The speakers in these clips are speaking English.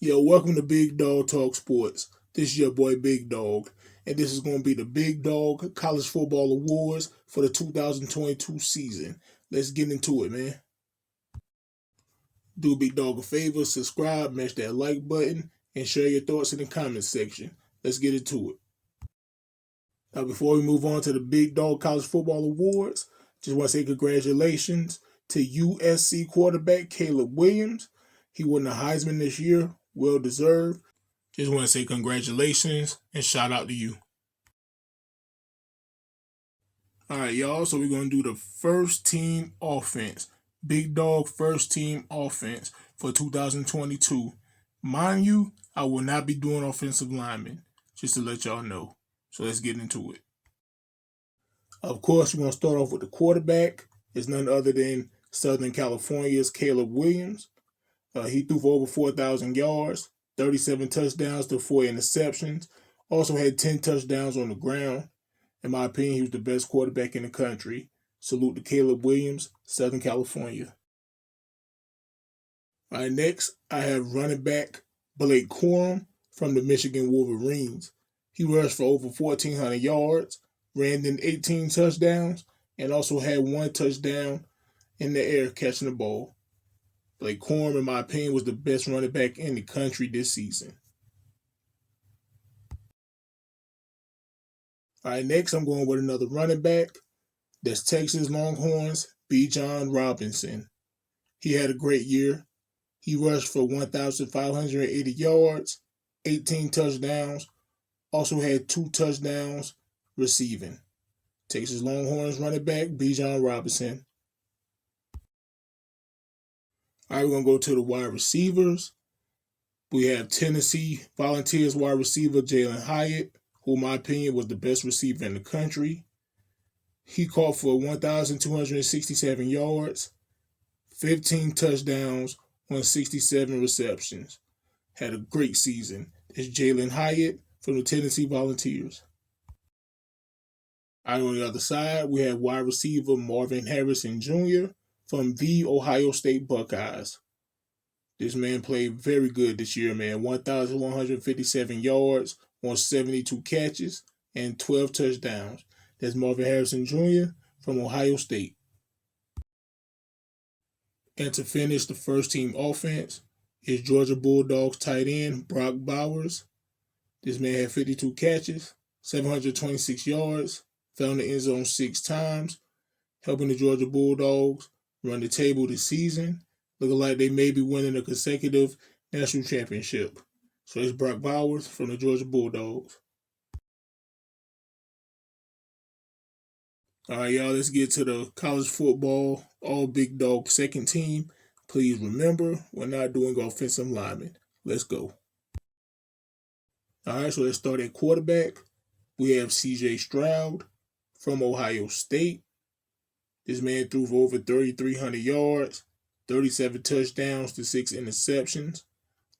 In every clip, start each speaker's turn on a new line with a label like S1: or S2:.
S1: Yo, welcome to Big Dog Talk Sports. This is your boy Big Dog, and this is going to be the Big Dog College Football Awards for the 2022 season. Let's get into it, man. Do Big Dog a favor, subscribe, mash that like button, and share your thoughts in the comments section. Let's get into it. Now, before we move on to the Big Dog College Football Awards, just want to say congratulations to USC quarterback Caleb Williams. He won the Heisman this year. Well deserved. Just want to say congratulations and shout out to you. All right, y'all. So we're going to do the first team offense. Big Dog first team offense for 2022. Mind you, I will not be doing offensive linemen, just to let y'all know. So let's get into it. Of course, we're going to start off with the quarterback. It's none other than Southern California's Caleb Williams. He threw for over 4,000 yards, 37 touchdowns to 4 interceptions. Also had 10 touchdowns on the ground. In my opinion, he was the best quarterback in the country. Salute to Caleb Williams, Southern California. All right, next, I have running back Blake Corum from the Michigan Wolverines. He rushed for over 1,400 yards, ran in 18 touchdowns, and also had 1 touchdown in the air catching the ball. Blake Corum, in my opinion, was the best running back in the country this season. All right, next I'm going with another running back. That's Texas Longhorns, Bijan Robinson. He had a great year. He rushed for 1,580 yards, 18 touchdowns, also had 2 touchdowns receiving. Texas Longhorns running back, Bijan Robinson. All right, we're going to go to the wide receivers. We have Tennessee Volunteers wide receiver Jalen Hyatt, who in my opinion was the best receiver in the country. He caught for 1,267 yards, 15 touchdowns on 67 receptions. Had a great season. It's Jalen Hyatt from the Tennessee Volunteers. All right, on the other side, we have wide receiver Marvin Harrison Jr. from the Ohio State Buckeyes. This man played very good this year, man. 1,157 yards on 72 catches and 12 touchdowns. That's Marvin Harrison Jr. from Ohio State. And to finish the first team offense is Georgia Bulldogs tight end Brock Bowers. This man had 52 catches, 726 yards, found the end zone 6 times, helping the Georgia Bulldogs run the table this season, looking like they may be winning a consecutive national championship. So it's Brock Bowers from the Georgia Bulldogs. All right, y'all, let's get to the college football all Big Dog second team. Please remember, we're not doing offensive linemen. Let's go. All right, so let's start at quarterback. We have C.J. Stroud from Ohio State. This man threw for over 3,300 yards, 37 touchdowns to 6 interceptions,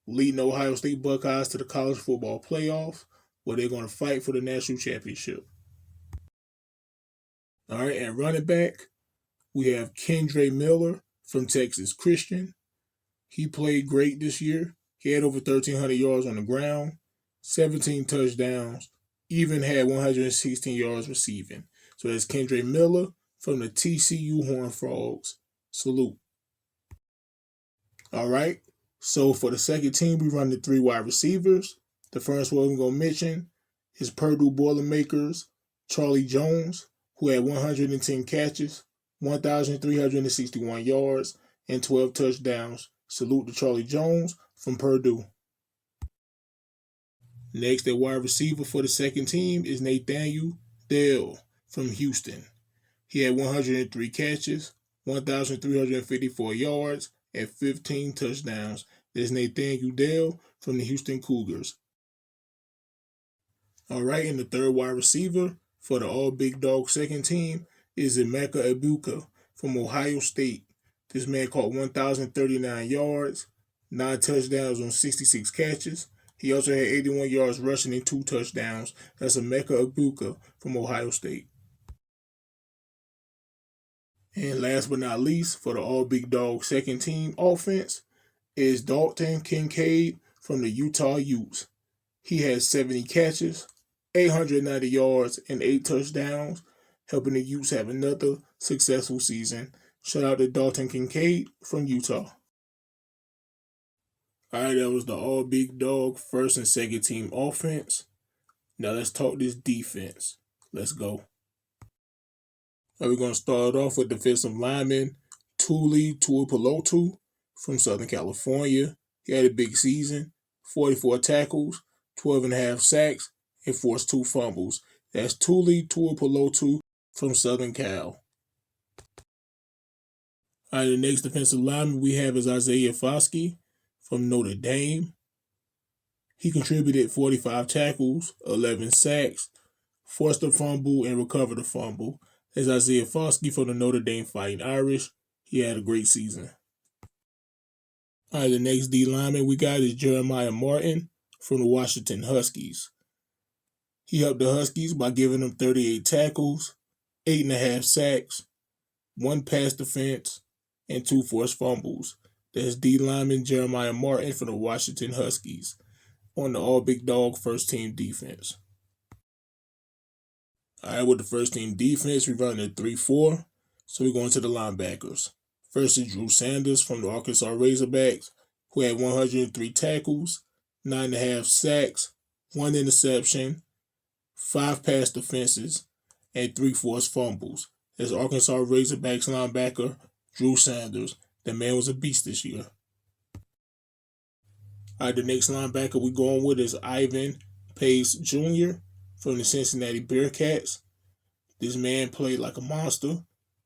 S1: leading Ohio State Buckeyes to the college football playoff, where they're going to fight for the national championship. All right, at running back, we have Kendre Miller from Texas Christian. He played great this year. He had over 1,300 yards on the ground, 17 touchdowns, even had 116 yards receiving. So that's Kendre Miller from the TCU Horned Frogs. Salute. All right, so for the second team, we run the 3 wide receivers. The first one we're going to mention is Purdue Boilermakers Charlie Jones, who had 110 catches, 1,361 yards, and 12 touchdowns. Salute to Charlie Jones from Purdue. Next, at wide receiver for the second team is Nathaniel Dell from Houston. He had 103 catches, 1,354 yards, and 15 touchdowns. There's Nathaniel Dell from the Houston Cougars. All right, and the third wide receiver for the all Big Dog second team is Emeka Egbuka from Ohio State. This man caught 1,039 yards, 9 touchdowns on 66 catches. He also had 81 yards rushing and 2 touchdowns. That's Emeka Egbuka from Ohio State. And last but not least, for the all Big Dog second team offense is Dalton Kincaid from the Utah Utes. He had 70 catches, 890 yards, and 8 touchdowns, helping the Utes have another successful season. Shout out to Dalton Kincaid from Utah. All right, that was the all big dog first and second team offense. Now let's talk this defense. Let's go. Now we're going to start off with defensive lineman Tuli Tuipulotu from Southern California. He had a big season, 44 tackles, 12 and a half sacks, and forced 2 fumbles. That's Tuli Tuipulotu from Southern Cal. All right, the next defensive lineman we have is Isaiah Foskey from Notre Dame. He contributed 45 tackles, 11 sacks, forced a fumble, and recovered a fumble. That's Isaiah Foskey from the Notre Dame Fighting Irish. He had a great season. All right, the next D lineman we got is Jeremiah Martin from the Washington Huskies. He helped the Huskies by giving them 38 tackles, 8.5 sacks, 1 pass defense, and 2 forced fumbles. That's D lineman Jeremiah Martin from the Washington Huskies on the all big dog first team defense. All right, with the first team defense, we run a 3-4. So we're going to the linebackers. First is Drew Sanders from the Arkansas Razorbacks, who had 103 tackles, 9.5 sacks, 1 interception, 5 pass defenses, and 3 forced fumbles. That's Arkansas Razorbacks linebacker Drew Sanders. The man was a beast this year. All right, the next linebacker we're going with is Ivan Pace Jr. from the Cincinnati Bearcats. This man played like a monster.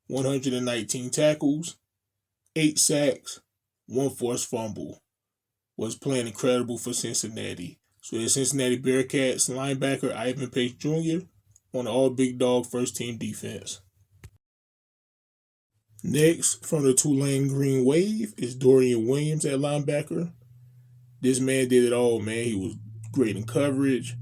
S1: 119 tackles, 8 sacks, 1 forced fumble. Was playing incredible for Cincinnati. So the Cincinnati Bearcats linebacker Ivan Pace Jr. on the all big dog first team defense. Next, from the Tulane Green Wave, is Dorian Williams at linebacker. This man did it all, man. He was great in coverage.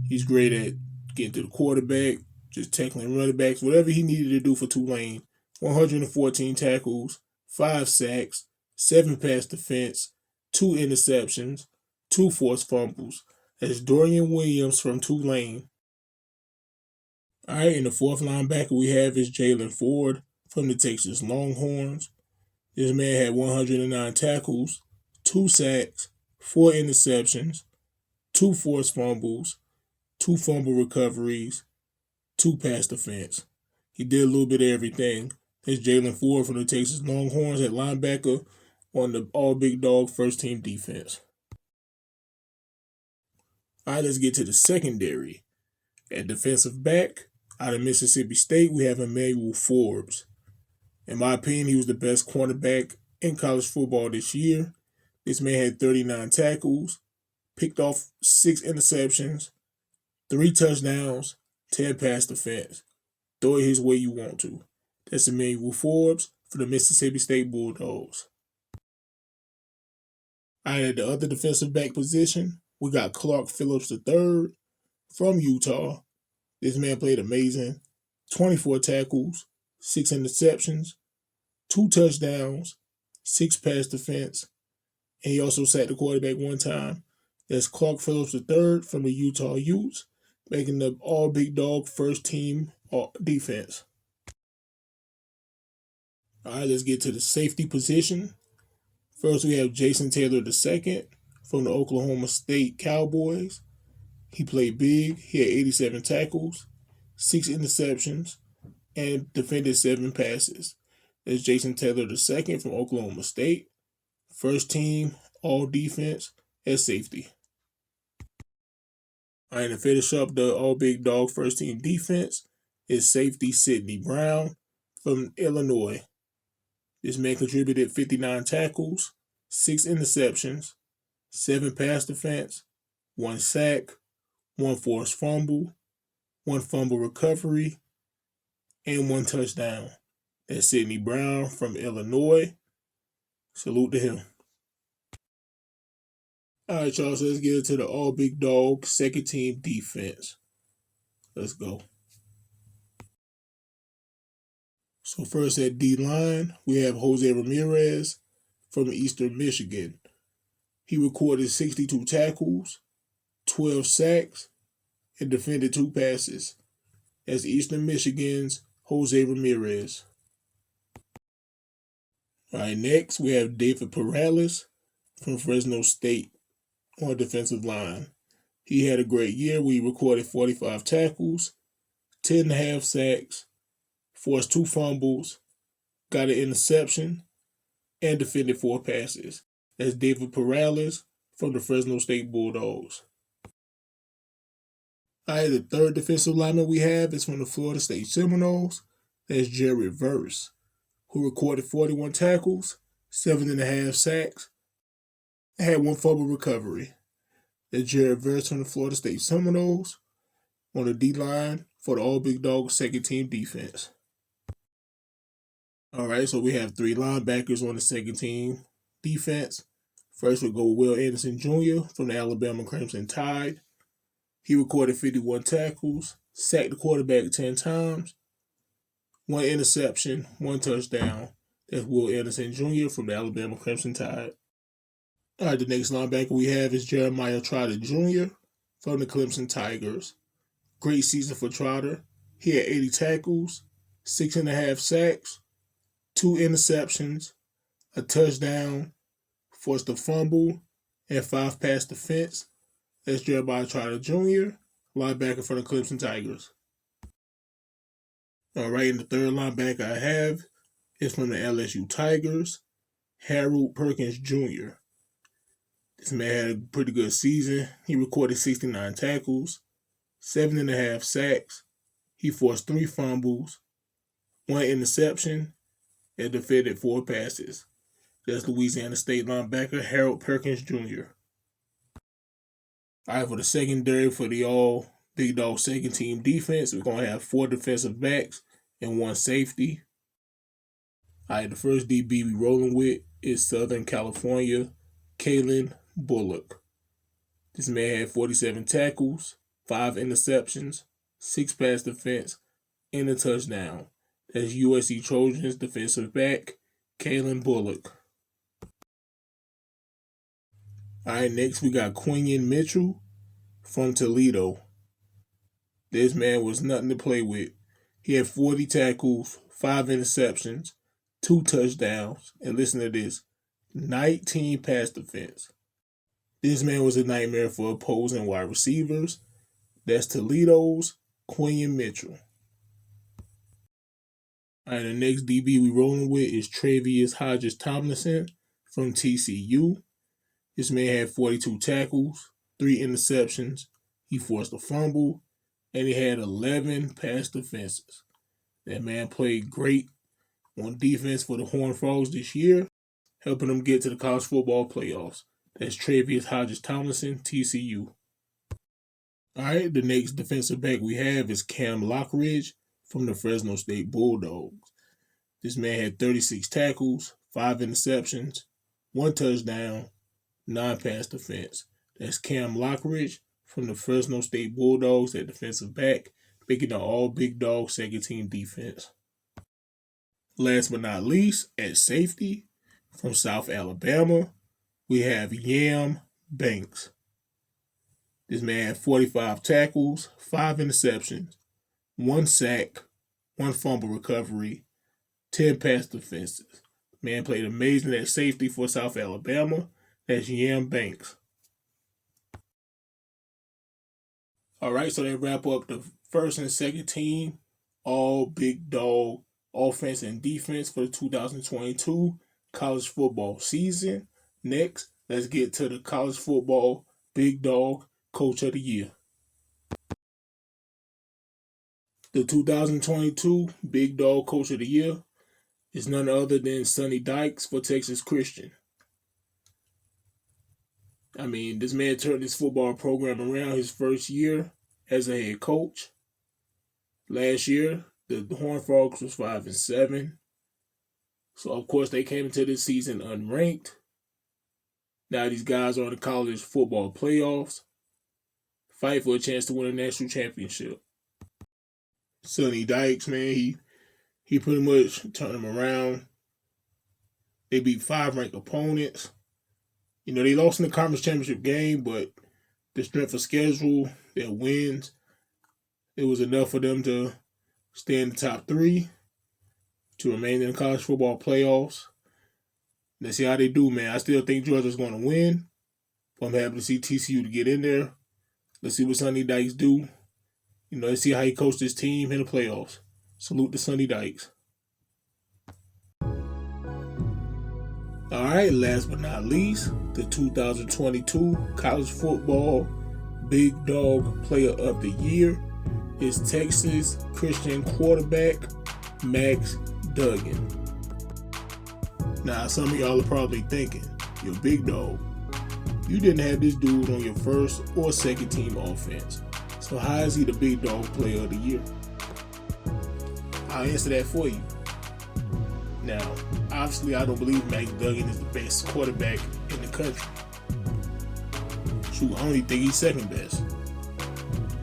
S1: He's great at getting to the quarterback, just tackling running backs, whatever he needed to do for Tulane. 114 tackles, 5 sacks, 7 pass defense, 2 interceptions, 2 forced fumbles. That's Dorian Williams from Tulane. All right, and the fourth linebacker we have is Jalen Ford from the Texas Longhorns. This man had 109 tackles, 2 sacks, 4 interceptions, 2 forced fumbles, 2 fumble recoveries, 2 pass defense. He did a little bit of everything. That's Jalen Ford from the Texas Longhorns at linebacker on the all big dog first team defense. All right, let's get to the secondary. At defensive back, out of Mississippi State, we have Emmanuel Forbes. In my opinion, he was the best cornerback in college football this year. This man had 39 tackles, picked off 6 interceptions, 3 touchdowns, 10 pass defense. Throw it his way you want to. That's Emmanuel Forbes for the Mississippi State Bulldogs. All right, at the other defensive back position, we got Clark Phillips III from Utah. This man played amazing. 24 tackles, 6 interceptions, 2 touchdowns, 6 pass defense, and he also sacked the quarterback 1 time. That's Clark Phillips III from the Utah Utes, making the all big dog first team defense. All right, let's get to the safety position. First, we have Jason Taylor II from the Oklahoma State Cowboys. He played big. He had 87 tackles, 6 interceptions, and defended 7 passes. That's Jason Taylor II from Oklahoma State. First team, all defense, at safety. All right, to finish up the all big dog first team defense is safety Sidney Brown from Illinois. This man contributed 59 tackles, 6 interceptions, 7 pass defense, 1 sack, 1 forced fumble, 1 fumble recovery, and 1 touchdown. That's Sidney Brown from Illinois. Salute to him. All right, y'all, so let's get into the all big dog second team defense. Let's go. So first at D-line, we have Jose Ramirez from Eastern Michigan. He recorded 62 tackles, 12 sacks, and defended 2 passes. That's Eastern Michigan's Jose Ramirez. All right, next we have David Perales from Fresno State on defensive line. He had a great year where he recorded 45 tackles, 10.5 sacks, forced 2 fumbles, got an interception, and defended 4 passes. That's David Perales from the Fresno State Bulldogs. All right, the third defensive lineman we have is from the Florida State Seminoles. That's Jared Verse, who recorded 41 tackles, 7.5 sacks, and had 1 fumble recovery. That's Jared Verse from the Florida State Seminoles on the D-line for the All BigDogg second team defense. All right, so we have 3 linebackers on the second team defense. First, we'll go Will Anderson Jr. from the Alabama Crimson Tide. He recorded 51 tackles, sacked the quarterback 10 times, 1 interception, 1 touchdown. That's Will Anderson Jr. from the Alabama Crimson Tide. All right, the next linebacker we have is Jeremiah Trotter Jr. from the Clemson Tigers. Great season for Trotter. He had 80 tackles, 6.5 sacks, 2 interceptions, a touchdown, forced a fumble, and 5 pass defense. That's Jeremiah Trotter Jr., linebacker for the Clemson Tigers. All right, and the third linebacker I have is from the LSU Tigers, Harold Perkins Jr. This man had a pretty good season. He recorded 69 tackles, 7.5 sacks. He forced 3 fumbles, 1 interception, and defended 4 passes. That's Louisiana State linebacker Harold Perkins Jr. All right, for the secondary for the All BigDogg second team defense, we're going to have 4 defensive backs and 1 safety. All right, the first DB we rolling with is Southern California, Kalen Bullock. This man had 47 tackles, 5 interceptions, 6 pass defense, and a touchdown. That's USC Trojans defensive back, Kalen Bullock. All right, next we got Quinion Mitchell from Toledo. This man was nothing to play with. He had 40 tackles, 5 interceptions, 2 touchdowns, and listen to this, 19 pass defense. This man was a nightmare for opposing wide receivers. That's Toledo's Quinion Mitchell. All right, the next DB we rolling with is Travius Hodges Tomlinson from TCU. This man had 42 tackles, 3 interceptions. He forced a fumble, and he had 11 pass defenses. That man played great on defense for the Horned Frogs this year, helping them get to the college football playoffs. That's Travius Hodges Tomlinson, TCU. All right, the next defensive back we have is Cam Lockridge from the Fresno State Bulldogs. This man had 36 tackles, 5 interceptions, 1 touchdown, 9 pass defense. That's Cam Lockridge from the Fresno State Bulldogs at defensive back, making the All BigDogg second team defense. Last but not least, at safety from South Alabama, we have Yam Banks. This man had 45 tackles, 5 interceptions, 1 sack, 1 fumble recovery, 10 pass defenses. Man played amazing at safety for South Alabama. That's Yam Banks. All right, so they wrap up the first and second team All BigDogg offense and defense for the 2022 college football season. Next, let's get to the college football BigDogg Coach of the Year. The 2022 BigDogg Coach of the Year is none other than Sonny Dykes for Texas Christian. I mean, this man turned his football program around his first year as a head coach. Last year, the Horned Frogs was 5-7. So, of course, they came into this season unranked. Now these guys are in the college football playoffs, fight for a chance to win a national championship. Sonny Dykes, man, he pretty much turned them around. They beat 5 ranked opponents. You know, they lost in the conference championship game, but the strength of schedule, their wins, it was enough for them to stay in the top three, to remain in the college football playoffs. Let's see how they do, man. I still think Georgia's going to win. I'm happy to see TCU to get in there. Let's see what Sonny Dykes do. You know, let's see how he coached his team in the playoffs. Salute to Sonny Dykes. All right, last but not least, the 2022 college football Big Dog Player of the Year is Texas Christian quarterback Max Duggan. Now, some of y'all are probably thinking, yo, Big Dog, you didn't have this dude on your first or second team offense. So how is he the Big Dog Player of the Year? I'll answer that for you. Now, obviously, I don't believe Max Duggan is the best quarterback in the country. Shoot, I only think he's second best.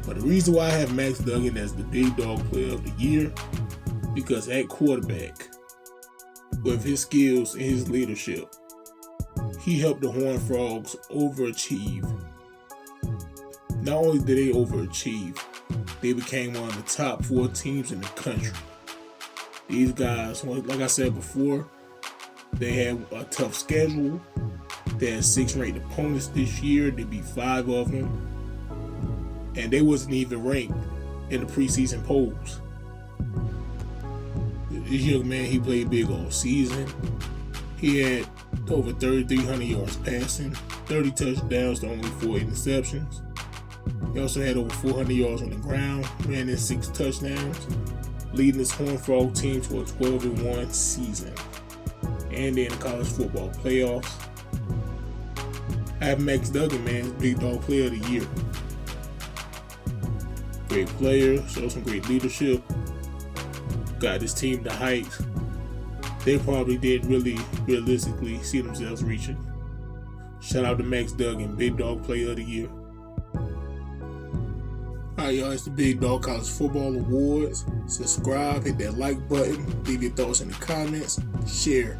S1: But the reason why I have Max Duggan as the Big Dog Player of the Year, because at quarterback, with his skills and his leadership, he helped the Horned Frogs overachieve. Not only did they overachieve, they became one of the top 4 teams in the country. These guys, like I said before, they had a tough schedule. They had 6 ranked opponents this year. They beat 5 of them. And they wasn't even ranked in the preseason polls. This young man, he played big all season. He had over 3,300 yards passing, 30 touchdowns to only 4 interceptions. He also had over 400 yards on the ground, ran in 6 touchdowns, leading his Horned Frog team to a 12-1 season. And in the college football playoffs. I have Max Duggan, man, Big Dog Player of the Year. Great player, showed some great leadership, got his team to heights they probably didn't really realistically see themselves reaching. Shout out to Max Duggan, Big Dog Player of the Year. Alright, y'all, it's the Big Dog College Football Awards. Subscribe, hit that like button, leave your thoughts in the comments, share.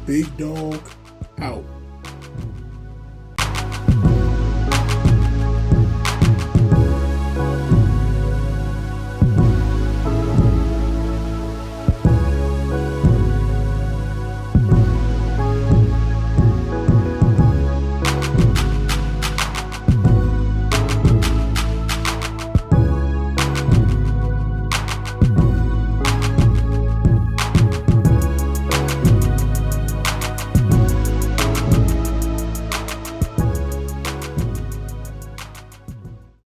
S1: Big Dog out.